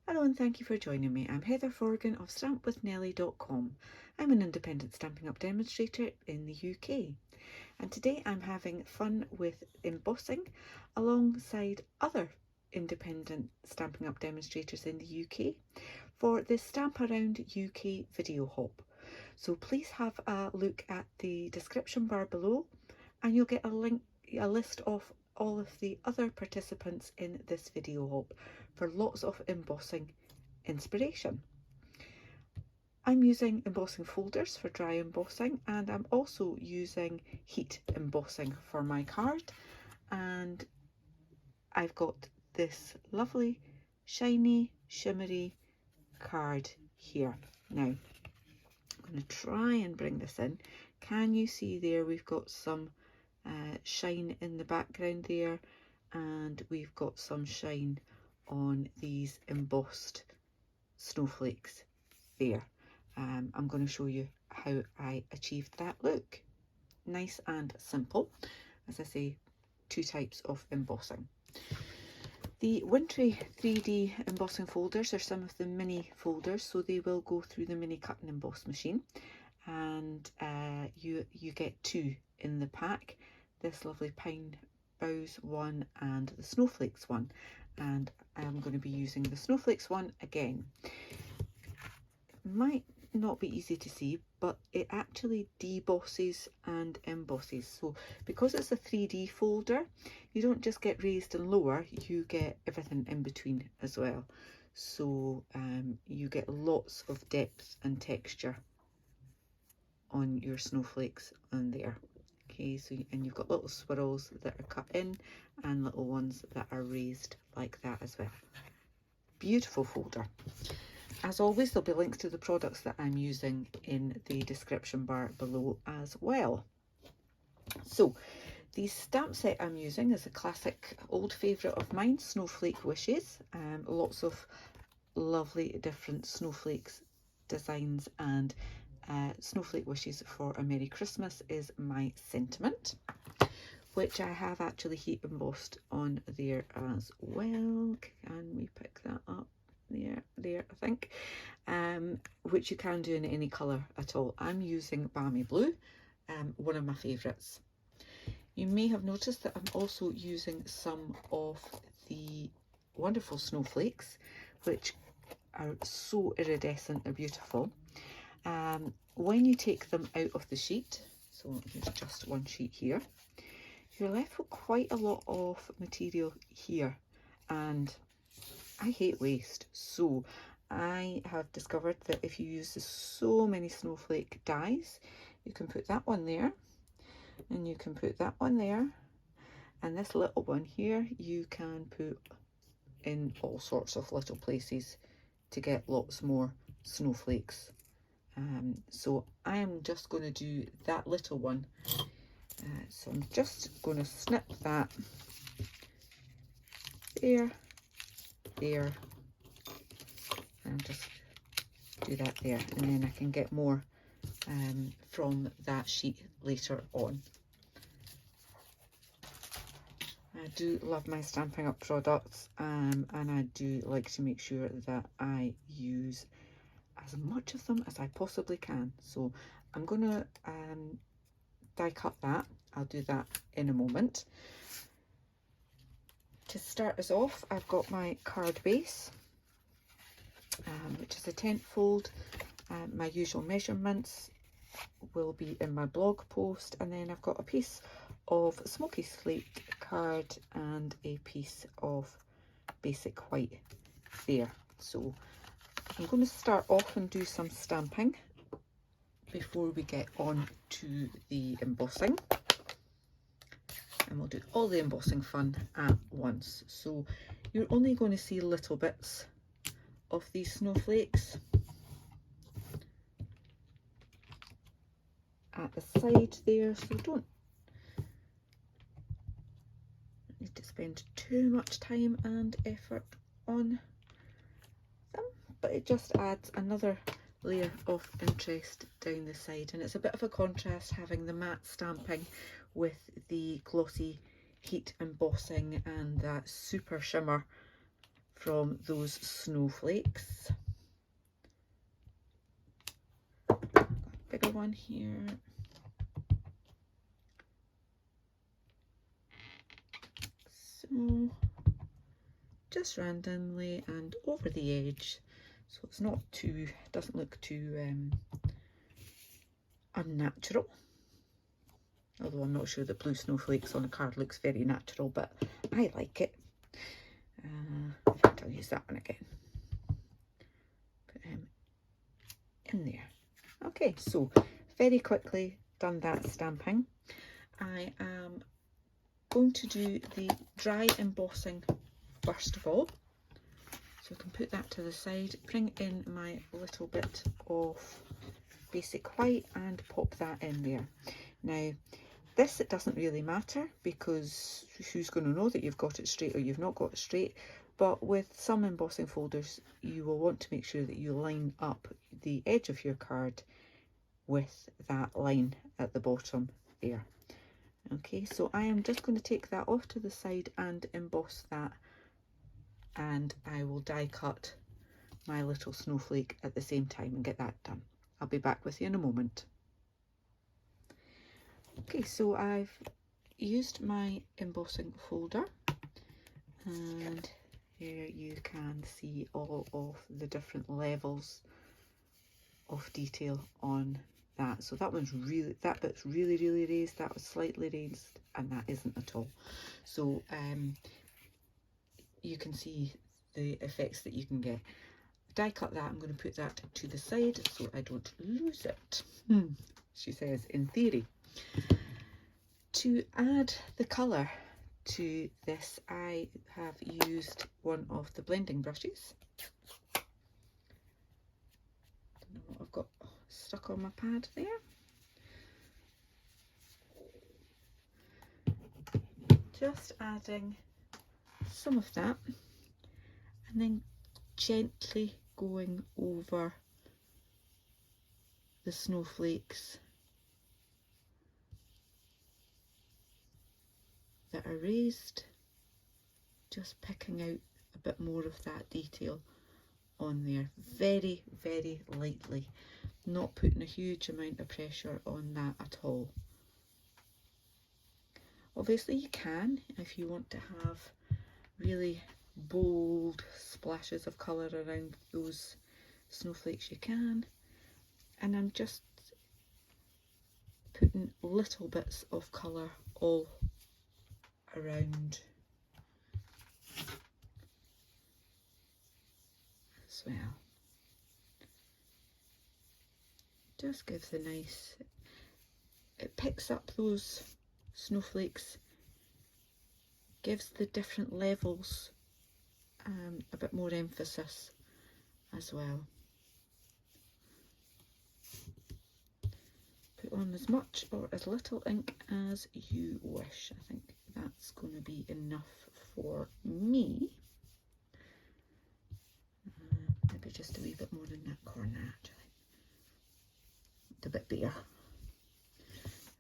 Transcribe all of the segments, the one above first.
Hello and thank you for joining me. I'm Heather Forgan of stampwithnellie.com. I'm an independent Stampin' Up demonstrator in the UK, and today I'm having fun with embossing alongside other independent Stampin' Up demonstrators in the UK for the Stamp Around UK video hop. So please have a look at the description bar below and you'll get a list of all of the other participants in this video hop for lots of embossing inspiration. I'm using embossing folders for dry embossing, and I'm also using heat embossing for my card, and I've got this lovely shiny shimmery card here. Now I'm going to try and bring this in. Can you see there we've got some shine in the background there, and we've got some shine on these embossed snowflakes there. I'm going to show you how I achieved that look. Nice and simple. As I say, two types of embossing. The Wintry 3D embossing folders are some of the mini folders, so they will go through the mini cut and emboss machine, and you get two in the pack. This lovely pine boughs one and the snowflakes one, and I'm going to be using the snowflakes one again. It might not be easy to see, but it actually debosses and embosses. So because it's a 3D folder, you don't just get raised and lower, you get everything in between as well. So you get lots of depth and texture on your snowflakes on there. Okay, so and you've got little swirls that are cut in and little ones that are raised like that as well. Beautiful folder. As always, there'll be links to the products that I'm using in the description bar below as well. So the stamp set I'm using is a classic old favourite of mine, Snowflake Wishes. Lots of lovely different snowflakes designs, and Snowflake Wishes for a Merry Christmas is my sentiment, which I have actually heat embossed on there as well. Can we pick that up? There I think, which you can do in any colour at all. I'm using Balmy Blue, one of my favourites. You may have noticed that I'm also using some of the wonderful snowflakes, which are so iridescent, they're beautiful. When you take them out of the sheet, so here's just one sheet here, you're left with quite a lot of material here, and I hate waste. So I have discovered that if you use so many snowflake dies, you can put that one there, and you can put that one there, and this little one here you can put in all sorts of little places to get lots more snowflakes. So I am just going to do that little one. So I'm just going to snip that there, and just do that there, and then I can get more from that sheet later on. I do love my Stampin' Up products, and I do like to make sure that I use as much of them as I possibly can. So I'm going to die cut that. I'll do that in a moment. To start us off, I've got my card base, which is a 10th fold. My usual measurements will be in my blog post, and then I've got a piece of smoky slate card and a piece of basic white there. So I'm going to start off and do some stamping before we get on to the embossing, and we'll do all the embossing fun at once. So you're only going to see little bits of these snowflakes at the side there, so don't need to spend too much time and effort on them, but it just adds another layer of interest down the side, and it's a bit of a contrast having the matte stamping with the glossy heat embossing and that super shimmer from those snowflakes. Bigger one here. So just randomly and over the edge, so it's not too, doesn't look too unnatural. Although I'm not sure that blue snowflakes on a card looks very natural, but I like it. In fact, I'll use that one again. Put him in there. Okay, so very quickly done that stamping. I am going to do the dry embossing first of all. So I can put that to the side, bring in my little bit of basic white and pop that in there. Now, this, it doesn't really matter because who's going to know that you've got it straight or you've not got it straight, but with some embossing folders you will want to make sure that you line up the edge of your card with that line at the bottom there. Okay, so I am just going to take that off to the side and emboss that, and I will die cut my little snowflake at the same time and get that done. I'll be back with you in a moment. Okay, so I've used my embossing folder, and here you can see all of the different levels of detail on that. So that one's really, that bit's really raised, that was slightly raised, and that isn't at all. So you can see the effects that you can get. Die cut that, I'm going to put that to the side so I don't lose it, she says, in theory. To add the colour to this, I have used one of the blending brushes. Don't know what I've got stuck on my pad there. Just adding some of that and then gently going over the snowflakes that are raised, just picking out a bit more of that detail on there, very lightly, not putting a huge amount of pressure on that at all. Obviously you can, if you want to have really bold splashes of colour around those snowflakes, you can, and I'm just putting little bits of colour all around as well. Just gives a nice, it picks up those snowflakes, gives the different levels a bit more emphasis as well. Put on as much or as little ink as you wish. I think that's going to be enough for me. Maybe just a wee bit more in that corner actually. It's a bit bare.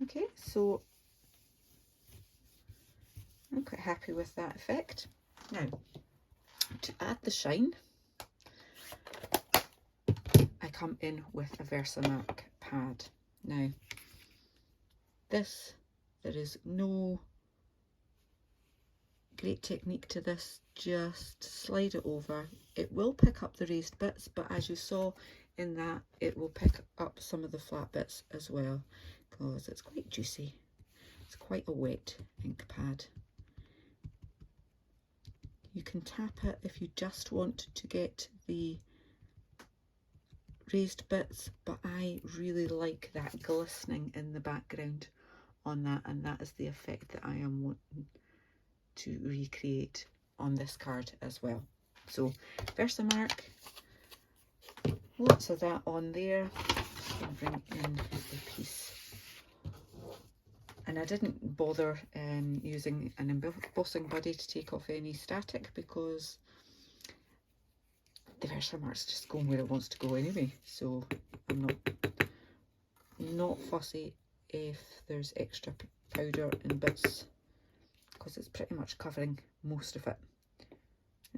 Okay, so I'm quite happy with that effect. Now, to add the shine, I come in with a Versamark pad. Now, this, there is no great technique to this, just slide it over. It will pick up the raised bits, but as you saw in that, it will pick up some of the flat bits as well, because it's quite juicy. It's quite a wet ink pad. You can tap it if you just want to get the raised bits, but I really like that glistening in the background on that, and that is the effect that I am wanting to recreate on this card as well. So Versamark, lots of that on there. Just going to bring in the piece. And I didn't bother using an embossing buddy to take off any static, because the Versamark's just going where it wants to go anyway, so I'm not fussy if there's extra powder and bits, because it's pretty much covering most of it.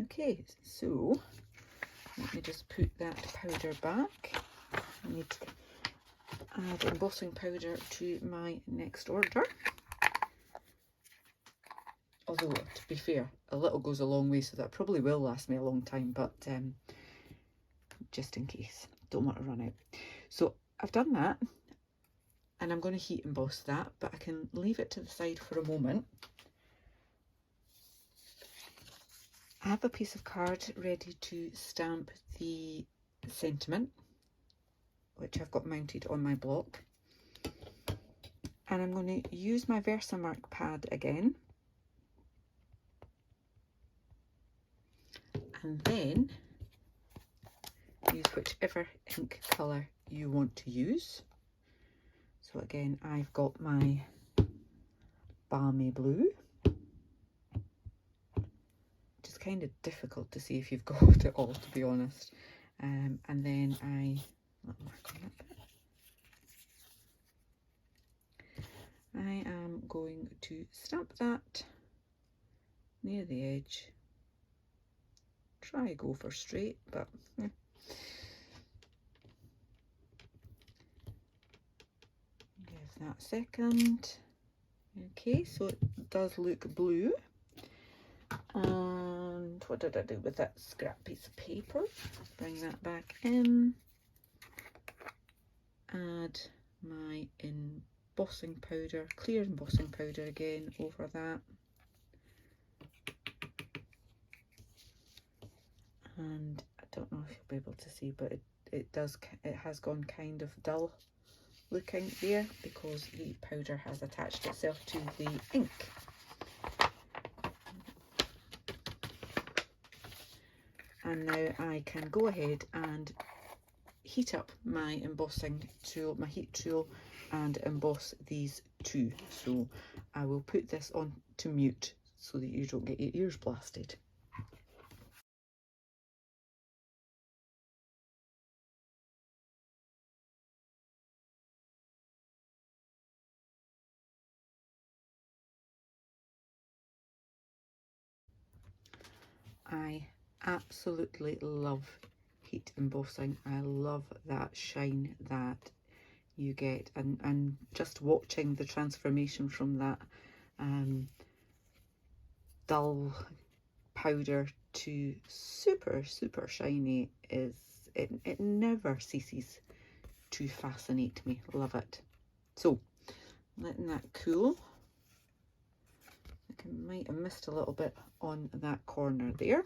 Okay, so let me just put that powder back. I need to add embossing powder to my next order. Although, to be fair, a little goes a long way, so that probably will last me a long time, but just in case, don't want to run out. So I've done that, and I'm going to heat emboss that, but I can leave it to the side for a moment. I have a piece of card ready to stamp the sentiment, which I've got mounted on my block. And I'm going to use my Versamark pad again. And then use whichever ink colour you want to use. So again, I've got my balmy blue. Which is kind of difficult to see if you've got it all, to be honest. And then let me mark on that bit. I am going to stamp that near the edge. Try go for straight, but yeah. Give that a second. Okay, so it does look blue. And what did I do with that scrap piece of paper? Bring that back in. Add my embossing powder, clear embossing powder again over that. And I don't know if you'll be able to see, but it has gone kind of dull looking there because the powder has attached itself to the ink. And now I can go ahead and heat up my embossing tool, my heat tool, and emboss these two. So I will put this on to mute so that you don't get your ears blasted. I absolutely love heat embossing. I love that shine that you get, and just watching the transformation from that dull powder to super shiny it never ceases to fascinate me. Love it. So letting that cool. I might have missed a little bit on that corner there.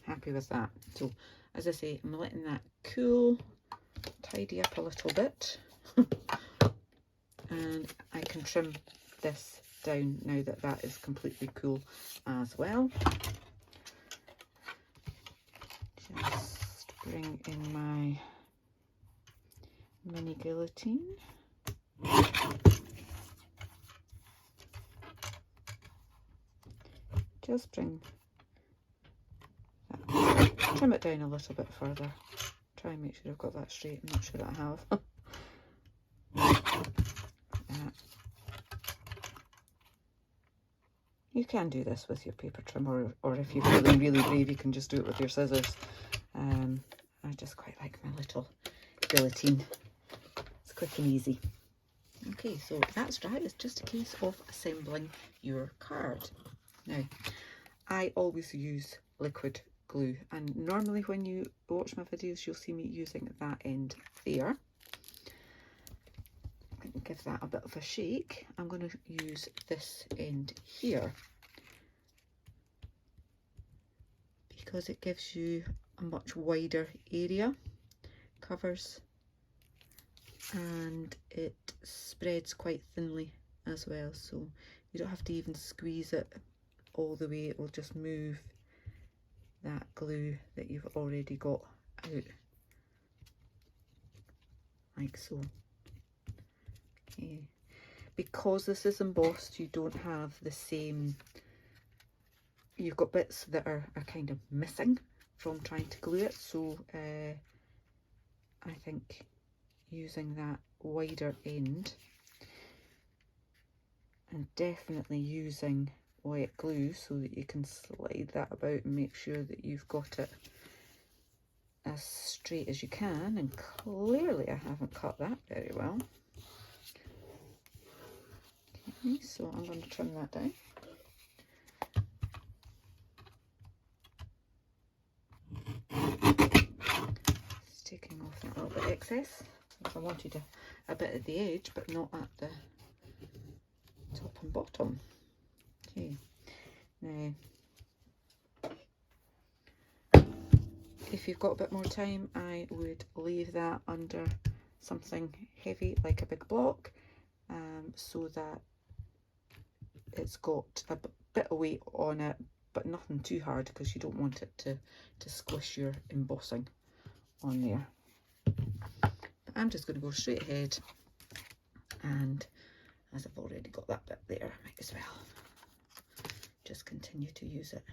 Happy with that. So as I say, I'm letting that cool, tidy up a little bit. And I can trim this down now that that is completely cool as well. Just bring in my mini guillotine. Just bring that, trim it down a little bit further. Try and make sure I've got that straight. I'm not sure that I have. You can do this with your paper trim, or if you're feeling really brave, you can just do it with your scissors. I just quite like my little guillotine. It's quick and easy. Okay, so that's dry. It's just a case of assembling your card. Now, I always use liquid glue, and normally when you watch my videos, you'll see me using that end there. Give that a bit of a shake. I'm going to use this end here because it gives you a much wider area, covers, and it spreads quite thinly as well, so you don't have to even squeeze it all the way. It will just move that glue that you've already got out, like so. Okay. Because this is embossed, you don't have the same, you've got bits that are kind of missing from trying to glue it, so I think using that wider end, and definitely using wet glue so that you can slide that about and make sure that you've got it as straight as you can. And clearly I haven't cut that very well. Okay, so I'm going to trim that down. Just taking off that little bit of excess, because I wanted a bit at the edge but not at the top and bottom. Okay, now if you've got a bit more time, I would leave that under something heavy like a big block, so that it's got a bit of weight on it, but nothing too hard, because you don't want it to squish your embossing on there. But I'm just going to go straight ahead, and as I've already got that bit there, I might as well just continue to use it.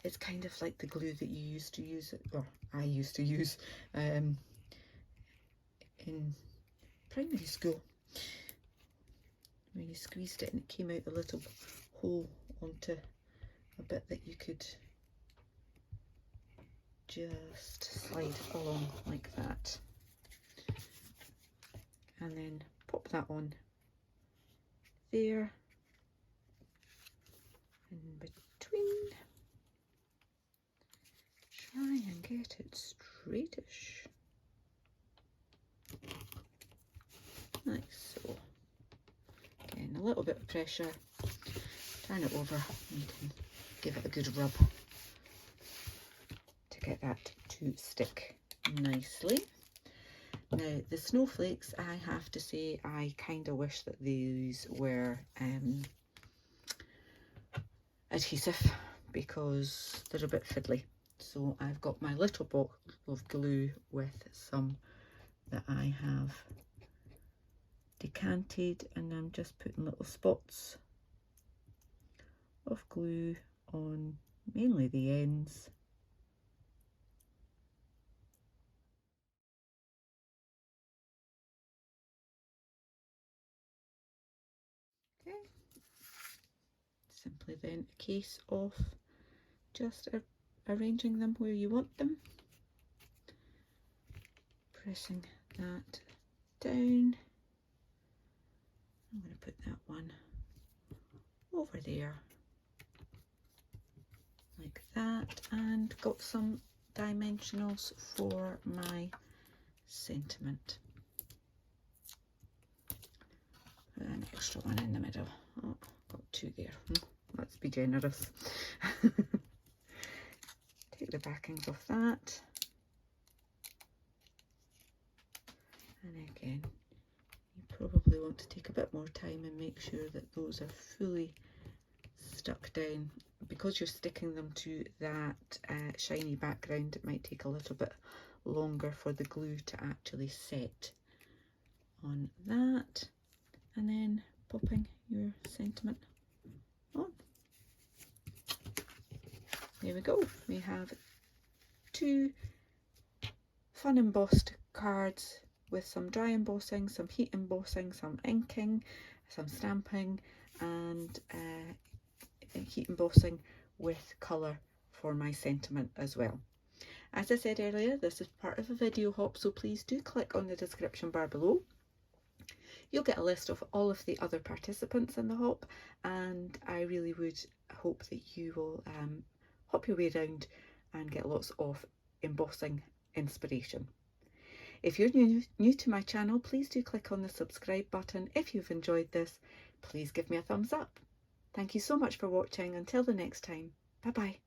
It's kind of like the glue that you used to use, or I used to use in primary school, when you squeezed it and it came out a little hole onto a bit that you could just slide along like that, and then pop that on there in between. Try and get it straightish. Nice. So again, a little bit of pressure, turn it over, and you can give it a good rub to get that to stick nicely. Now the snowflakes, I have to say, I kind of wish that these were adhesive, because they're a bit fiddly. So I've got my little box of glue with some that I have decanted, and I'm just putting little spots of glue on mainly the ends. Okay, simply then a case of just arranging them where you want them, pressing that down. I'm going to put that one over there like that, and got some dimensionals for my sentiment. Put an extra one in the middle. Oh, got two there. Let's be generous. Take the backings off that, and again, you probably want to take a bit more time and make sure that those are fully stuck down. Because you're sticking them to that shiny background, it might take a little bit longer for the glue to actually set on that, and then popping your sentiment on. There we go. We have two fun embossed cards with some dry embossing, some heat embossing, some inking, some stamping, and heat embossing with colour for my sentiment as well. As I said earlier, this is part of a video hop, so please do click on the description bar below. You'll get a list of all of the other participants in the hop, and I really would hope that you will hop your way around and get lots of embossing inspiration. If you're new to my channel, please do click on the subscribe button. If you've enjoyed this, please give me a thumbs up. Thank you so much for watching. Until the next time, bye bye.